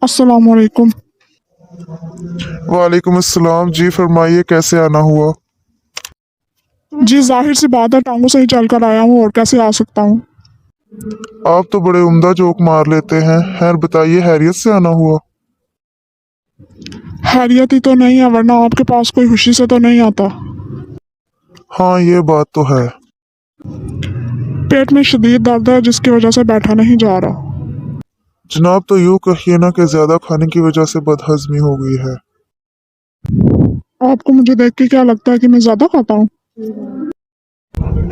अस्सलाम वालेकुम। वालेकुम अस्सलाम जी, फरमाइए कैसे आना हुआ। जी जाहिर सी बात है, टांगों से ही चल कर आया हूँ और कैसे आ सकता हूँ। आप तो बड़े उम्दा जोक मार लेते हैं। खैर बताइए, हैरियत से आना हुआ। हैरियत ही तो नहीं है, वरना आपके पास कोई खुशी से तो नहीं आता। हाँ ये बात तो है। पेट में शदीद दर्द है जिसकी वजह से बैठा नहीं जा रहा। जनाब तो यूँ कहिए ना कि ज्यादा खाने की वजह से बदहजमी हो गई है। आपको मुझे देख के क्या लगता है कि मैं ज्यादा खाता हूँ?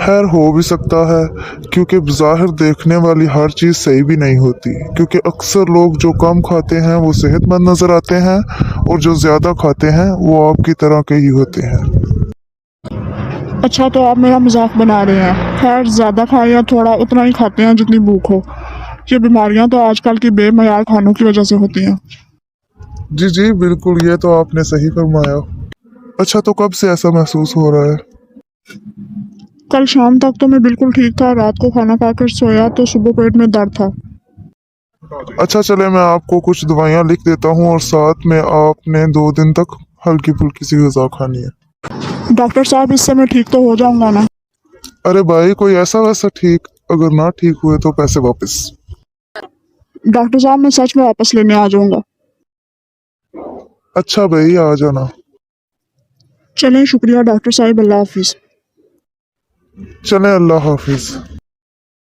खैर हो भी सकता है, क्योंकि ज़ाहिर देखने वाली हर चीज़ सही भी नहीं होती, क्योंकि अक्सर लोग जो कम खाते हैं वो सेहतमंद नज़र आते हैं और जो ज़्यादा खाते हैं वो आपकी तरह के ही होते हैं। अच्छा, तो आप मेरा मजाक बना रहे हैं। खैर, ज्यादा खाएं या थोड़ा, उतना ही खाते हैं जितनी भूख हो। ये बीमारियां तो आजकल की बेमयार खानों की वजह से होती हैं। जी जी बिल्कुल, ये तो आपने सही फरमाया। अच्छा, तो कब से ऐसा महसूस हो रहा है। कल शाम तक तो मैं बिल्कुल ठीक था, रात को खाना खाकर सोया तो सुबह पेट में दर्द था। अच्छा चले, मैं आपको कुछ दवाइयाँ लिख देता हूँ और साथ में आपने 2 दिन तक हल्की फुल्की सी गज़ा खानी है। डॉक्टर साहब, इससे मैं ठीक तो हो जाऊंगा ना? अरे भाई, कोई ऐसा वैसा ठीक, अगर ना ठीक हुए तो पैसे वापस। डॉक्टर साहब, मैं सच में वापस लेने आ जाऊंगा। अच्छा भाई, आ जाना। चलें, शुक्रिया डॉक्टर साहब, अल्लाह हाफिज। चलें, अल्लाह हाफिज।